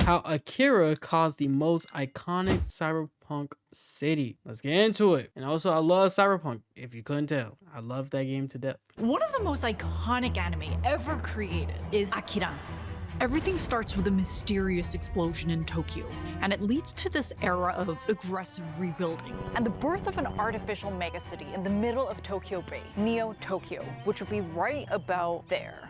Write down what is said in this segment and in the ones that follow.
how Akira caused the most iconic cyberpunk city. Let's get into it. And also, I love Cyberpunk, if you couldn't tell. I love that game to death. One of the most iconic anime ever created is Akira. Everything starts with a mysterious explosion in Tokyo, and it leads to this era of aggressive rebuilding and the birth of an artificial megacity in the middle of Tokyo Bay, Neo Tokyo, which would be right about there.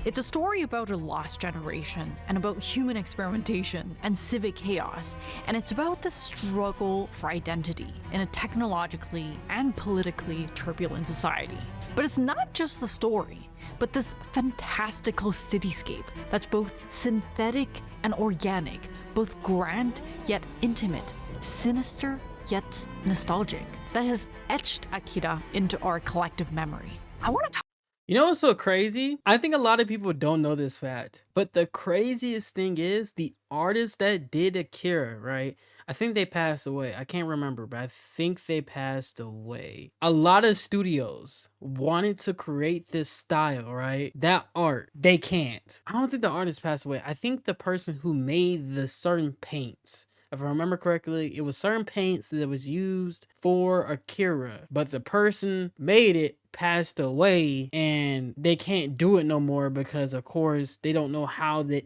It's a story about a lost generation and about human experimentation and civic chaos, and it's about the struggle for identity in a technologically and politically turbulent society. But it's not just the story, but this fantastical cityscape that's both synthetic and organic, both grand yet intimate, sinister yet nostalgic, that has etched Akira into our collective memory. I want to talk. You know what's so crazy? I think a lot of people don't know this fact, but the craziest thing is the artist that did Akira, right? I think they passed away. I can't remember, but I think they passed away. A lot of studios wanted to create this style, right? That art, they can't. I don't think the artist passed away. I think the person who made the certain paints, if I remember correctly, it was certain paints that was used for Akira, but the person made it passed away and they can't do it no more because of course they don't know how the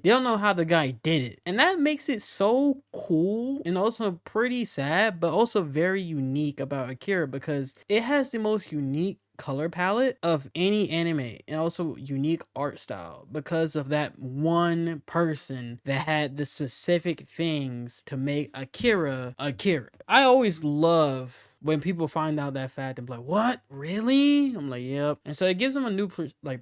guy did it. And that makes it so cool and also pretty sad, but also very unique about Akira because it has the most unique color palette of any anime and also unique art style because of that one person that had the specific things to make Akira Akira. I always love when people find out that fact and be like, what? Really? I'm like, yep. And so it gives them a new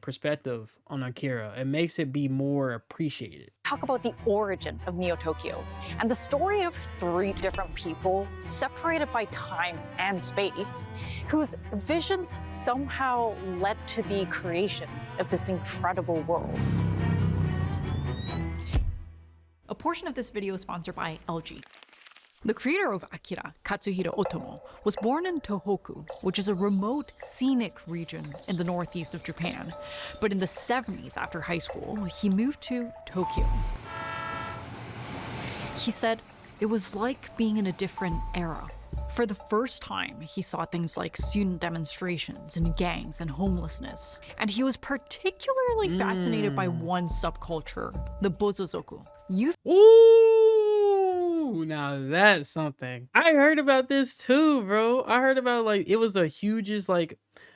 perspective on Akira. It makes it be more appreciated. Talk about the origin of Neo Tokyo and the story of 3 different people separated by time and space, whose visions somehow led to the creation of this incredible world. A portion of this video is sponsored by LG. The creator of Akira, Katsuhiro Otomo, was born in Tohoku, which is a remote, scenic region in the northeast of Japan. But in the 70s, after high school, he moved to Tokyo. He said it was like being in a different era. For the first time, he saw things like student demonstrations and gangs and homelessness. And he was particularly fascinated by one subculture, the Bozozoku. Ooh, now that's something. I heard about this too, bro. I heard about it was the hugest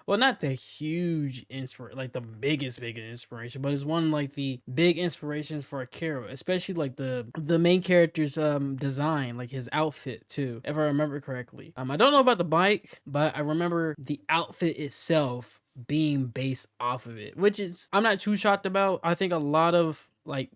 well, not the huge the biggest inspiration, but it's one the big inspirations for Akira, especially the main character's design, his outfit too, if I remember correctly. I don't know about the bike, but I remember the outfit itself being based off of it, which is I'm not too shocked about. I think a lot of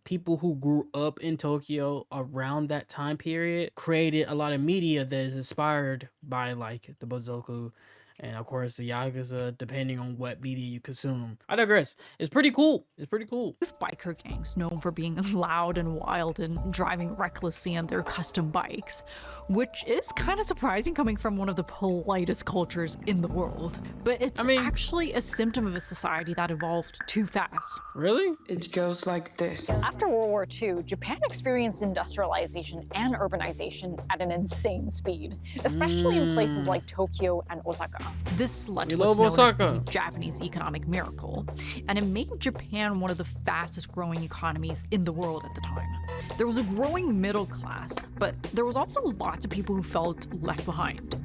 people who grew up in Tokyo around that time period created a lot of media that is inspired by the Bozoku and of course the Yakuza, depending on what media you consume. I digress. It's pretty cool. It's pretty cool. Biker gangs known for being loud and wild and driving recklessly on their custom bikes, which is kind of surprising coming from one of the politest cultures in the world. But it's actually a symptom of a society that evolved too fast. Really? It goes like this. After World War II, Japan experienced industrialization and urbanization at an insane speed, especially in places like Tokyo and Osaka. This led to what's known as the Japanese economic miracle, and it made Japan one of the fastest growing economies in the world at the time. There was a growing middle class, but there was also lots of people who felt left behind.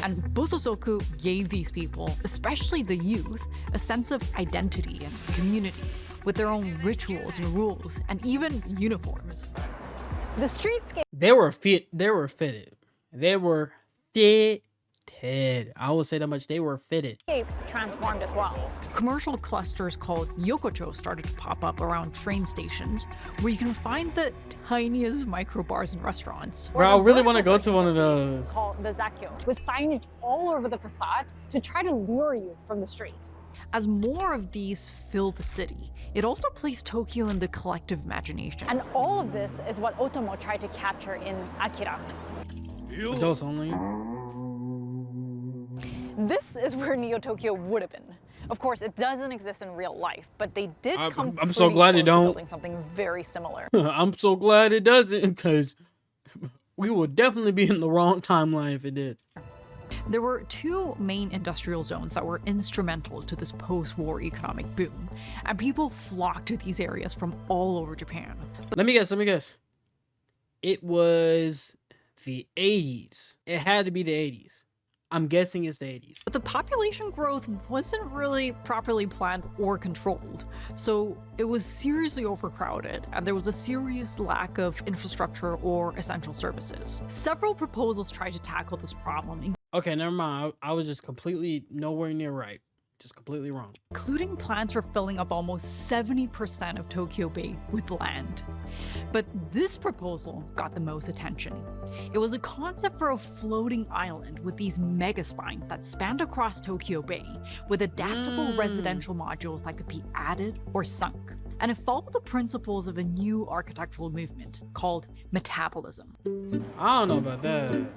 And Bozozoku gave these people, especially the youth, a sense of identity and community, with their own rituals and rules, and even uniforms. The streetscape. They were fitted. I will say that much. They were fitted. Transformed as well. Commercial clusters called yokocho started to pop up around train stations, where you can find the tiniest micro bars and restaurants. Bro, I really want to go to one of those. Called the zakyo, with signage all over the facade to try to lure you from the street. As more of these fill the city, it also placed Tokyo in the collective imagination. And all of this is what Otomo tried to capture in Akira. Adults only. This is where Neo Tokyo would have been. Of course, it doesn't exist in real life, but they did come I'm so pretty glad close it to don't. building something very similar. I'm so glad it doesn't, because we would definitely be in the wrong timeline if it did. There were two main industrial zones that were instrumental to this post-war economic boom, and people flocked to these areas from all over Japan. Let me guess. It was the 80s. It had to be the 80s. I'm guessing it's the 80s. But the population growth wasn't really properly planned or controlled, so it was seriously overcrowded, and there was a serious lack of infrastructure or essential services. Several proposals tried to tackle this problem, Okay, never mind. I was just completely nowhere near right. Just completely wrong. including plans for filling up almost 70% of Tokyo Bay with land. But this proposal got the most attention. It was a concept for a floating island with these mega spines that spanned across Tokyo Bay, with adaptable residential modules that could be added or sunk. And it followed the principles of a new architectural movement called metabolism. I don't know about that.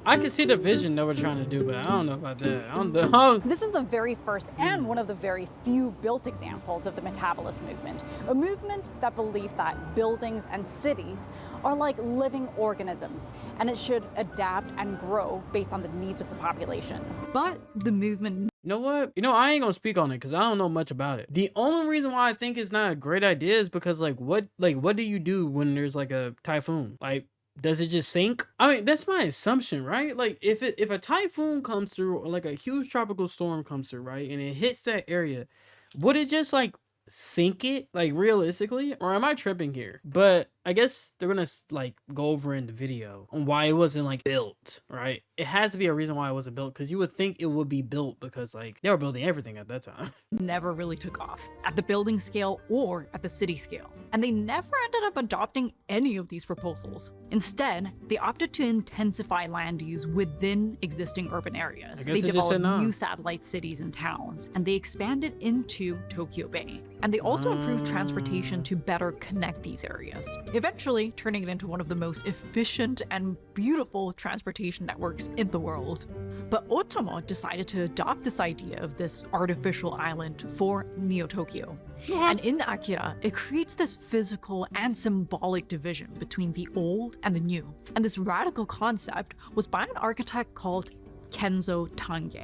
I can see the vision they were trying to do, but I don't know about that. I don't know. This is the very first and one of the very few built examples of the metabolist movement, a movement that believed that buildings and cities are like living organisms, and it should adapt and grow based on the needs of the population. But the movement You know what? I ain't gonna speak on it because I don't know much about it. The only reason why I think it's not a great idea is because what do you do when there's like a typhoon? Like, does it just sink? I mean, that's my assumption, right? Like, if a typhoon comes through, or like a huge tropical storm comes through, right, and it hits that area, would it just like sink it, like, realistically? Or am I tripping here? But I guess they're gonna like go over in the video on why it wasn't like built, right? It has to be a reason why it wasn't built, because you would think it would be built because like they were building everything at that time. never really took off at the building scale or at the city scale, and they never ended up adopting any of these proposals. Instead, they opted to intensify land use within existing urban areas. They developed new satellite cities and towns, and they expanded into Tokyo Bay. And they also improved transportation to better connect these areas, eventually turning it into one of the most efficient and beautiful transportation networks in the world. But Otomo decided to adopt this idea of this artificial island for Neo-Tokyo. And in Akira, it creates this physical and symbolic division between the old and the new. And this radical concept was by an architect called Kenzo Tange.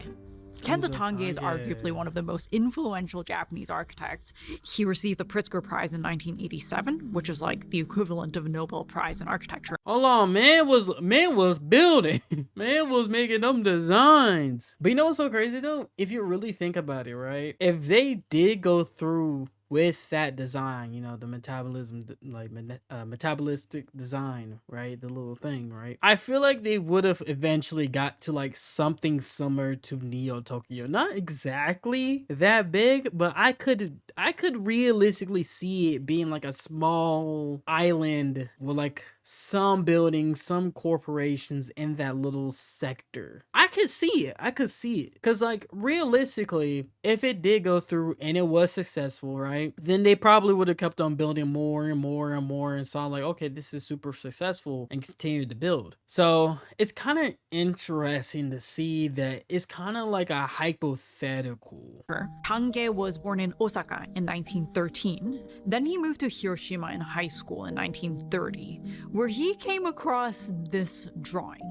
Kenzo Tange is arguably one of the most influential Japanese architects. He received the Pritzker Prize in 1987, which is like the equivalent of a Nobel Prize in architecture. Hold on, man was building. Man was making them designs. But you know what's so crazy though? If you really think about it, right? If they did go through with that design, the metabolism, like metabolistic design, right? The little thing, right? I feel like they would have eventually got to like something similar to Neo Tokyo. Not exactly that big, but I could realistically see it being like a small island with like some buildings, some corporations in that little sector. I could see it. Because like realistically, if it did go through and it was successful, right, then they probably would have kept on building more and more and more and saw like, okay, this is super successful, and continued to build. So it's kind of interesting to see that it's kind of like a hypothetical. Tange was born in Osaka in 1913. Then he moved to Hiroshima in high school in 1930, where he came across this drawing.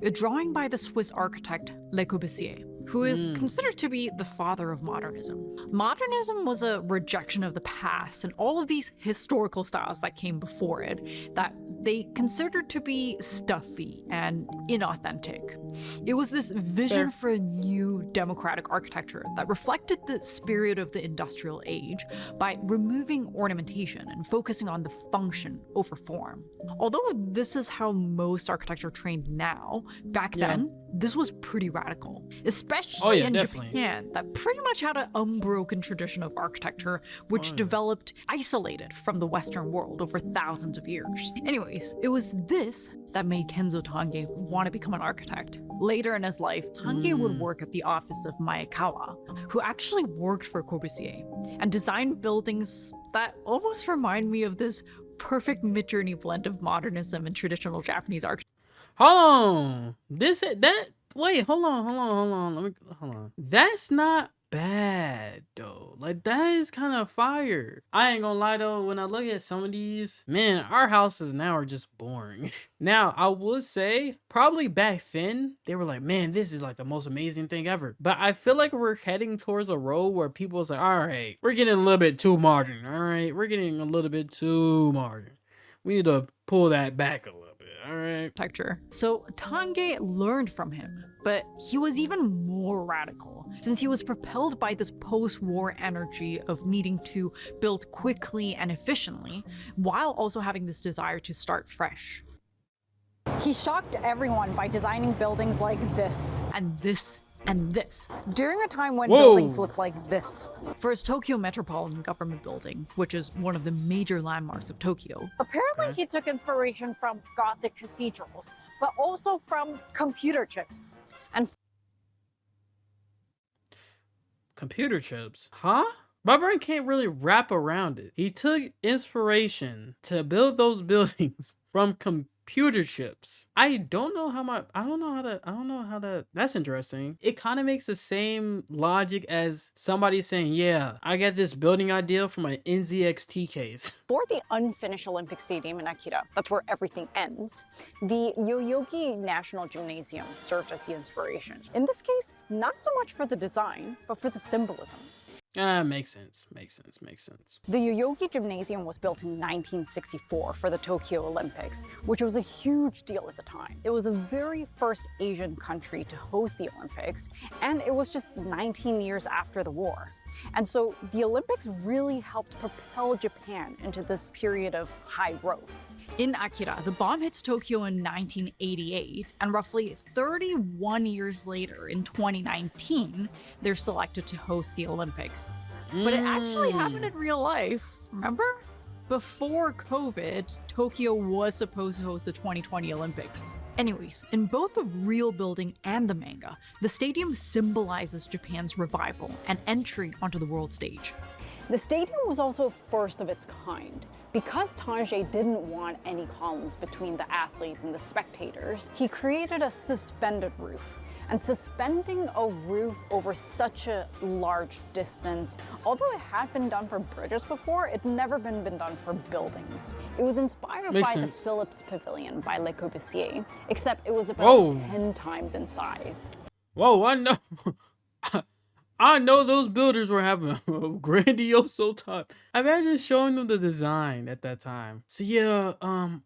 A drawing by the Swiss architect Le Corbusier, who is considered to be the father of modernism. Modernism was a rejection of the past and all of these historical styles that came before it that they considered to be stuffy and inauthentic. It was this vision for a new democratic architecture that reflected the spirit of the industrial age by removing ornamentation and focusing on the function over form. Although this is how most architecture trained now, back then, this was pretty radical, especially in Japan, that pretty much had an unbroken tradition of architecture, which developed isolated from the Western world over thousands of years. Anyways, it was this that made Kenzo Tange want to become an architect. Later in his life, Tange would work at the office of Maekawa, who actually worked for Corbusier, and designed buildings that almost remind me of this perfect mid-journey blend of modernism and traditional Japanese architecture. Hold on. Hold on. That's not bad though. Like that is kind of fire. I ain't gonna lie though, when I look at some of these, man, our houses now are just boring. Now, I would say probably back then they were like, man, this is like the most amazing thing ever. But I feel like we're heading towards a road where people's like, all right, we're getting a little bit too modern. All right, we're getting a little bit too modern. We need to pull that back a little bit. All right. Architecture. So Tange learned from him, but he was even more radical since he was propelled by this post-war energy of needing to build quickly and efficiently while also having this desire to start fresh. He shocked everyone by designing buildings like this. And this and this. During a time when Whoa. buildings looked like this. For his Tokyo Metropolitan Government Building, which is one of the major landmarks of Tokyo. Apparently he took inspiration from Gothic cathedrals, but also from computer chips. And Computer chips? Huh? My brain can't really wrap around it. He took inspiration to build those buildings from computer chips. I don't know how to, that's interesting. It kind of makes the same logic as somebody saying, yeah, I got this building idea from my NZXT case. for the unfinished Olympic Stadium in Akita, that's where everything ends, the Yoyogi National Gymnasium served as the inspiration. In this case, not so much for the design, but for the symbolism. Makes sense. The Yoyogi Gymnasium was built in 1964 for the Tokyo Olympics, which was a huge deal at the time. It was the very first Asian country to host the Olympics, and it was just 19 years after the war. And so the Olympics really helped propel Japan into this period of high growth. In Akira, the bomb hits Tokyo in 1988, and roughly 31 years later, in 2019, they're selected to host the Olympics. But it actually happened in real life, remember? Before COVID, Tokyo was supposed to host the 2020 Olympics. Anyways, in both the real building and the manga, the stadium symbolizes Japan's revival and entry onto the world stage. The stadium was also first of its kind. Because Tange didn't want any columns between the athletes and the spectators, he created a suspended roof. And suspending a roof over such a large distance, although it had been done for bridges before, it never been done for buildings. It was inspired Makes by sense. the Phillips Pavilion by Le Corbusier, except it was about Whoa. 10 times in size. Whoa, I know. I know those builders were having a grandiose time. Imagine showing them the design at that time. So yeah,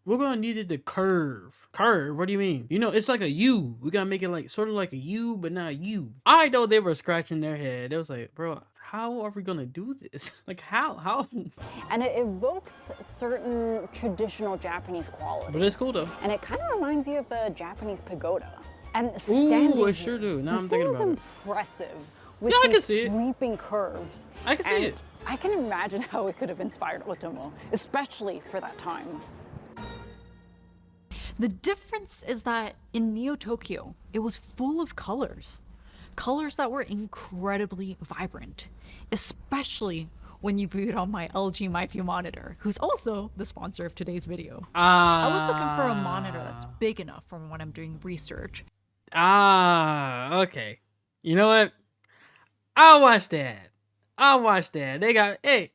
we're gonna need it to curve. Curve? What do you mean? You know, it's like a U. We gotta make it like sort of like a U, but not a U. I know they were scratching their head. It was like, bro, how are we gonna do this? Like how? And it evokes certain traditional Japanese qualities. But it's cool though. And it kind of reminds you of a Japanese pagoda. And standing Ooh, I here, sure do. Now this I'm thing thinking is about it. impressive. With Yeah, I can these see it. sweeping curves. I can see And it. I can imagine how it could have inspired Otomo, especially for that time. The difference is that in Neo Tokyo, it was full of colors. Colors that were incredibly vibrant, especially when you view it on my LG MyView monitor, who's also the sponsor of today's video. I was looking for a monitor that's big enough for when I'm doing research. Okay. You know what? I'll watch that. I'll watch that. Alright.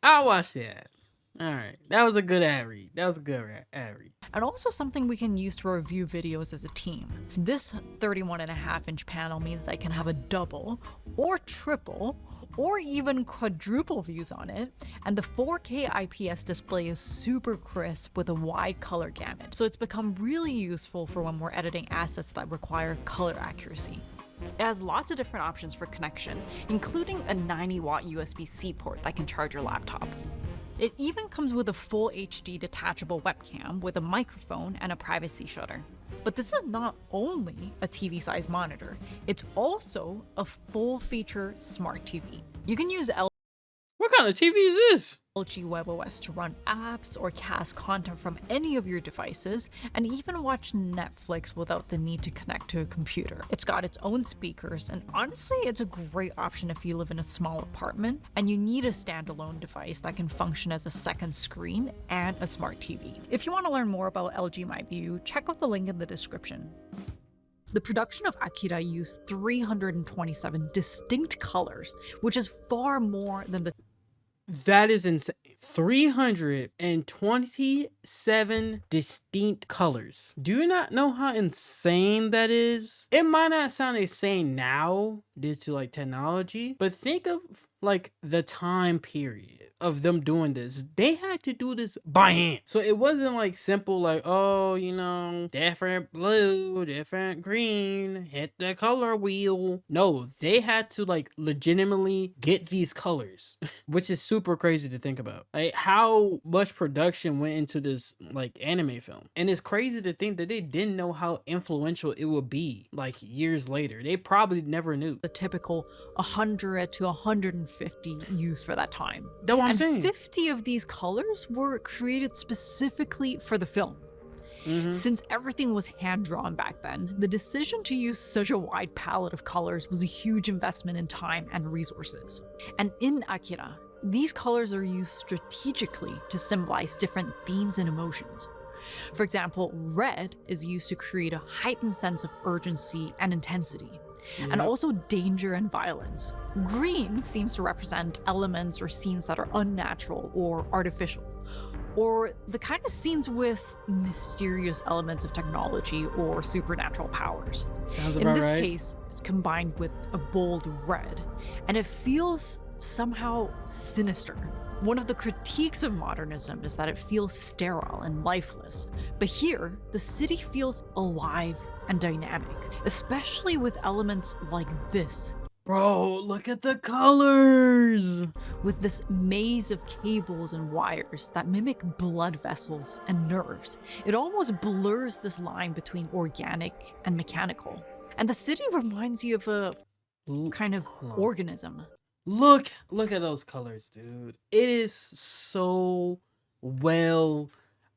That was a good ad read. Ad read. And also something we can use to review videos as a team. This 31.5-inch panel means I can have a double or triple or even quadruple views on it, and the 4K IPS display is super crisp with a wide color gamut, so it's become really useful for when we're editing assets that require color accuracy. It has lots of different options for connection, including a 90-watt USB-C port that can charge your laptop. It even comes with a full HD detachable webcam with a microphone and a privacy shutter. But this is not only a TV-sized monitor, it's also a full-feature smart TV. You can use What kind of TV is this? LG WebOS to run apps or cast content from any of your devices, and even watch Netflix without the need to connect to a computer. It's got its own speakers, and honestly, it's a great option if you live in a small apartment and you need a standalone device that can function as a second screen and a smart TV. If you want to learn more about LG MyView, check out the link in the description. The production of Akira used 327 distinct colors, which is far more than the That is insane. 327 distinct colors. Do you not know how insane that is? It might not sound insane now due to like technology, but think of like the time period of them doing this. They had to do this by hand. So it wasn't like simple, like, oh, different blue, different green, hit the color wheel. No, they had to like legitimately get these colors, which is super crazy to think about. Like how much production went into this like anime film. And it's crazy to think that they didn't know how influential it would be like years later. They probably never knew. typical 100 to 150 used for that time. That's what I'm And saying. 50 of these colors were created specifically for the film. Since everything was hand-drawn back then, the decision to use such a wide palette of colors was a huge investment in time and resources. And in Akira, these colors are used strategically to symbolize different themes and emotions. For example, red is used to create a heightened sense of urgency and intensity, and also danger and violence. Green seems to represent elements or scenes that are unnatural or artificial, or the kind of scenes with mysterious elements of technology or supernatural powers. Sounds In about this right. case, it's combined with a bold red, and it feels somehow sinister. One of the critiques of modernism is that it feels sterile and lifeless, but here, the city feels alive and dynamic, especially with elements like this. Bro, look at the colors. With this maze of cables and wires that mimic blood vessels and nerves, it almost blurs this line between organic and mechanical. And the city reminds you of a kind of Hold on. organism. Look at those colors, dude. It is so well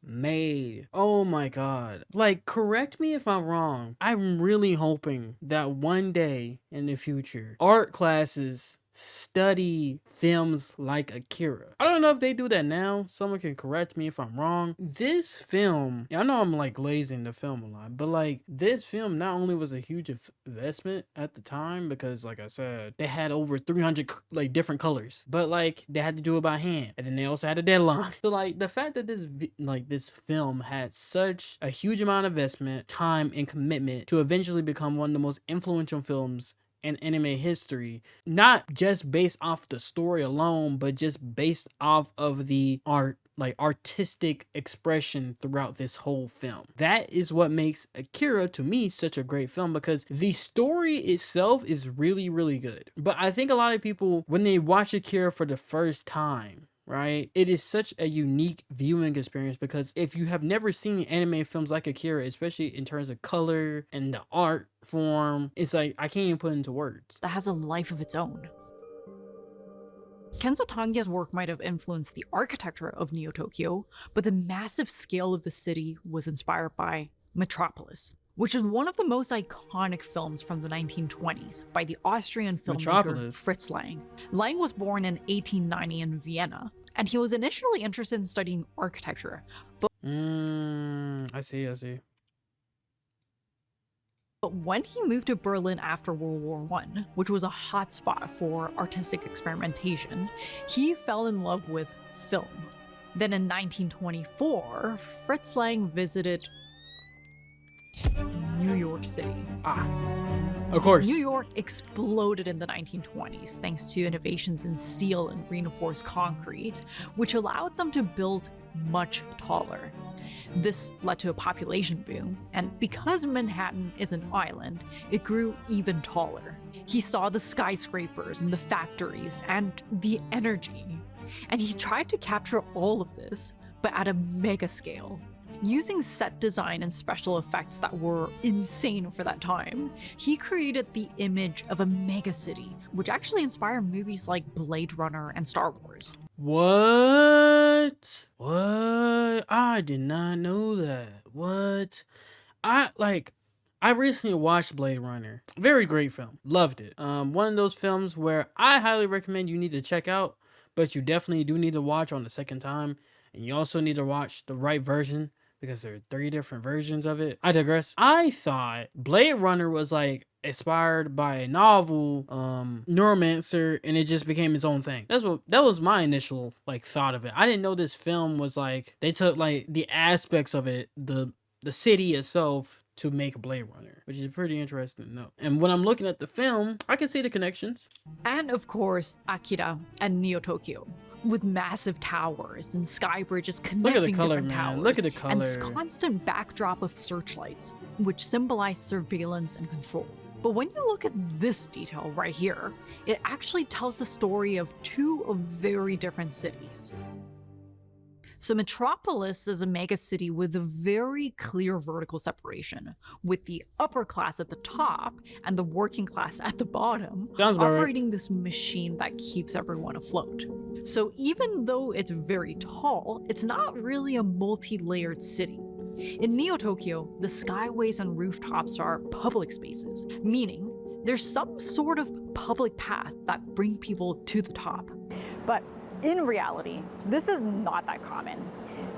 made. Oh my god. Like, correct me if I'm wrong. I'm really hoping that one day in the future, art classes study films like Akira. I don't know if they do that now. Someone can correct me if I'm wrong. This film, I know I'm like glazing the film a lot, but like this film not only was a huge investment at the time because like I said, they had over 300 like different colors, but like they had to do it by hand, and then they also had a deadline. So like the fact that this film had such a huge amount of investment, time, and commitment to eventually become one of the most influential films in anime history, not just based off the story alone, but just based off of the art, like artistic expression throughout this whole film. That is what makes Akira to me such a great film, because the story itself is really, really good. But I think a lot of people, when they watch Akira for the first time, right, it is such a unique viewing experience, because if you have never seen anime films like Akira, especially in terms of color and the art form, it's like I can't even put into words. That has a life of its own. Kenzo Tange's work might have influenced the architecture of Neo Tokyo, but the massive scale of the city was inspired by Metropolis, which is one of the most iconic films from the 1920s by the Austrian filmmaker Metropolis. Fritz Lang. Lang was born in 1890 in Vienna, and he was initially interested in studying architecture, but I see. when he moved to Berlin after World War I, which was a hotspot for artistic experimentation, he fell in love with film. Then in 1924, Fritz Lang visited New York City. Of course. New York exploded in the 1920s thanks to innovations in steel and reinforced concrete, which allowed them to build much taller. This led to a population boom, and because Manhattan is an island, it grew even taller. He saw the skyscrapers and the factories and the energy, and he tried to capture all of this, but at a mega scale. Using set design and special effects that were insane for that time, he created the image of a megacity, which actually inspired movies like Blade Runner and Star Wars. What? I did not know that. What? I recently watched Blade Runner. Very great film. Loved it. One of those films where I highly recommend you need to check out, but you definitely do need to watch on the second time, and you also need to watch the right version, because there are 3 different versions of it. I digress. I thought Blade Runner was like inspired by a novel, Neuromancer, and it just became its own thing. That was my initial like thought of it. I didn't know this film was like they took like the aspects of it, the city itself, to make Blade Runner, which is pretty interesting to know. And when I'm looking at the film, I can see the connections. And of course, Akira and Neo Tokyo, with massive towers and sky bridges connecting color, different man. towers. Look at the And this color. constant backdrop of searchlights, which symbolize surveillance and control. But when you look at this detail right here, it actually tells the story of 2 very different cities. So Metropolis is a megacity with a very clear vertical separation, with the upper class at the top and the working class at the bottom, Sounds about right. operating this machine that keeps everyone afloat. So even though it's very tall, it's not really a multi-layered city. In Neo Tokyo, the skyways and rooftops are public spaces, meaning there's some sort of public path that bring people to the top. But in reality, this is not that common.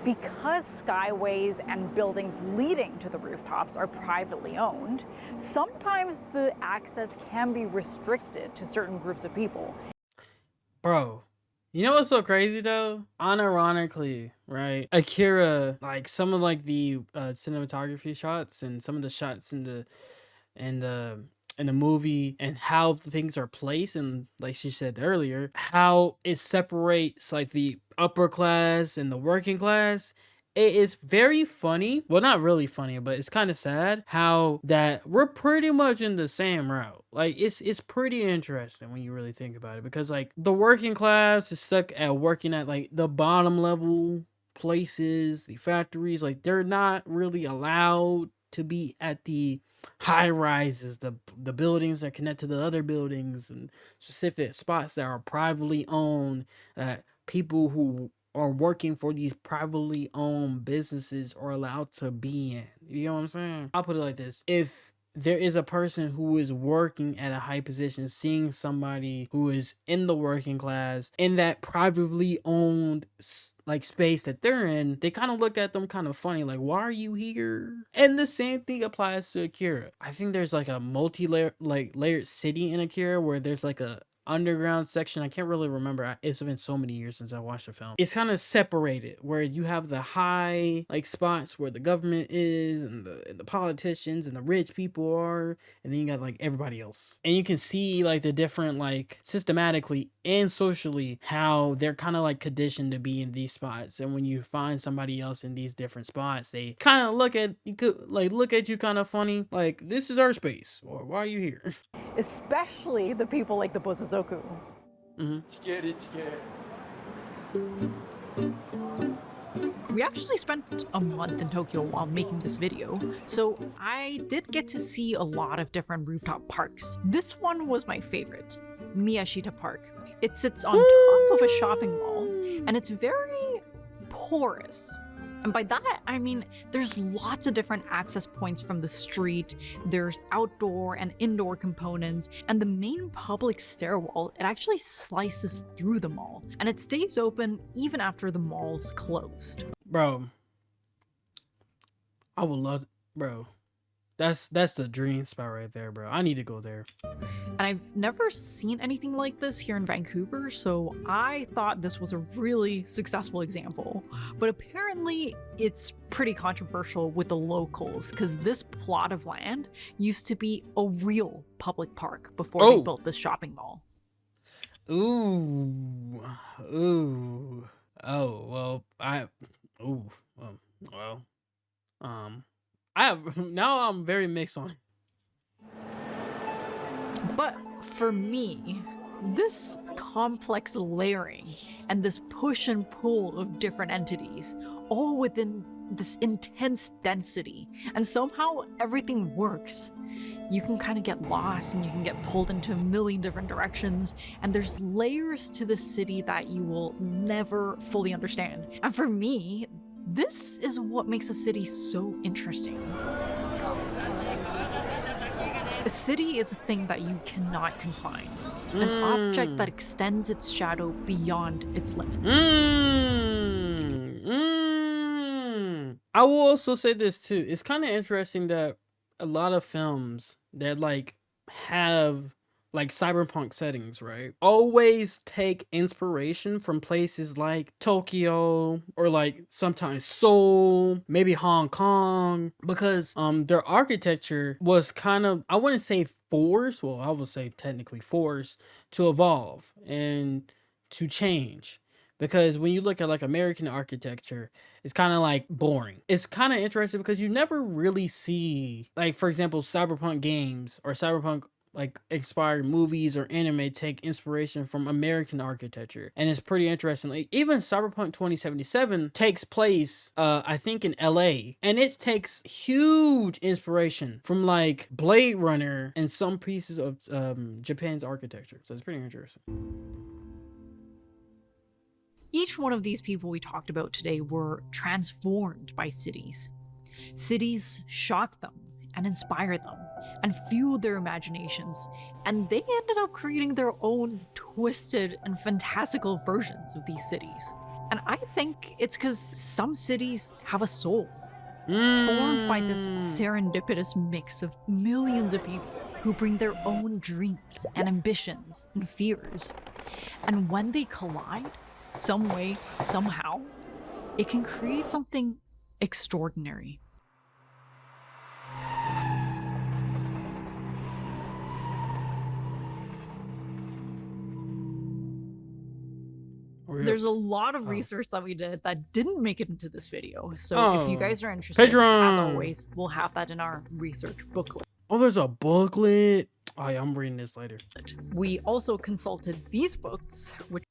Because skyways and buildings leading to the rooftops are privately owned, sometimes the access can be restricted to certain groups of people. Bro, you know what's so crazy though? Unironically, right? Akira, like some of like the cinematography shots and some of the shots in the movie and how things are placed, and like she said earlier, how it separates like the upper class and the working class. It is very funny. Well, not really funny, but it's kind of sad how that we're pretty much in the same route. Like it's pretty interesting when you really think about it, because like the working class is stuck at working at like the bottom level places, the factories. Like they're not really allowed to be at the high rises, the buildings that connect to the other buildings, and specific spots that are privately owned, that people who are working for these privately owned businesses are allowed to be in. You know what I'm saying? I'll put it like this. If there is a person who is working at a high position, seeing somebody who is in the working class in that privately owned like space that they're in, they kind of look at them kind of funny, like, why are you here? And the same thing applies to Akira. I think there's like a multi-layer like layered city in Akira where there's like a underground section. I can't really remember. It's been so many years since I watched the film. It's kind of separated where you have the high like spots where the government is and the politicians and the rich people are, and then you got like everybody else. And you can see like the different like systematically and socially how they're kind of like conditioned to be in these spots. And when you find somebody else in these different spots, they kind of look at you kind of funny, like, this is our space, or why are you here? Especially the people like the Bozozoku. We actually spent a month in Tokyo while making this video, so I did get to see a lot of different rooftop parks. This one was my favorite, Miyashita Park. It sits on top of a shopping mall, and it's very porous. And by that, I mean, there's lots of different access points from the street, there's outdoor and indoor components, and the main public stairwell, it actually slices through the mall, and it stays open even after the mall's closed. Bro, I would love, bro. That's the dream spot right there, bro. I need to go there. And I've never seen anything like this here in Vancouver, so I thought this was a really successful example. But apparently it's pretty controversial with the locals, because this plot of land used to be a real public park before they built this shopping mall. Ooh. Oh, well, now I'm very mixed on it. But for me, this complex layering and this push and pull of different entities, all within this intense density, and somehow everything works. You can kind of get lost and you can get pulled into a million different directions, and there's layers to the city that you will never fully understand. And for me, this is what makes a city so interesting. A city is a thing that you cannot confine. It's an object that extends its shadow beyond its limits. I will also say this too. It's kind of interesting that a lot of films that like have like cyberpunk settings, right? Always take inspiration from places like Tokyo or like sometimes Seoul, maybe Hong Kong, because their architecture was kind of, I wouldn't say forced, well, I would say technically forced to evolve and to change. Because when you look at like American architecture, it's kind of like boring. It's kind of interesting because you never really see, like, for example, cyberpunk games or cyberpunk like inspired movies or anime take inspiration from American architecture. And it's pretty interesting. Like even Cyberpunk 2077 takes place I think in LA, and it takes huge inspiration from like Blade Runner and some pieces of Japan's architecture. So it's pretty interesting. Each one of these people we talked about today were transformed by cities. Cities shocked them and inspired them and fueled their imaginations, and they ended up creating their own twisted and fantastical versions of these cities. And I think it's because some cities have a soul, formed by this serendipitous mix of millions of people who bring their own dreams and ambitions and fears. And when they collide, some way, somehow, it can create something extraordinary. There's a lot of research that we did that didn't make it into this video. So if you guys are interested, Patreon. as always, we'll have that in our research booklet. Oh, there's a booklet. Oh yeah, I'm reading this later. We also consulted these books, which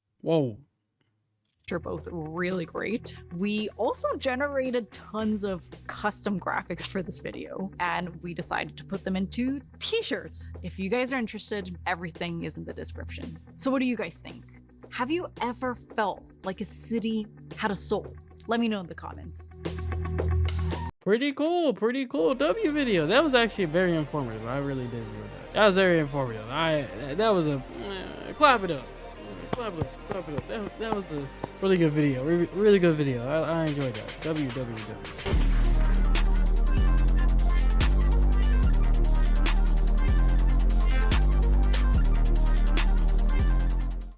are both really great. We also generated tons of custom graphics for this video, and we decided to put them into t-shirts. If you guys are interested, everything is in the description. So what do you guys think? Have you ever felt like a city had a soul? Let me know in the comments. Pretty cool, pretty cool W video. That was actually very informative. I really did enjoy that. That was very informative. That was a clap it up. Clap it up, clap it up. That was a really good video. Really good video. I enjoyed that. WWW.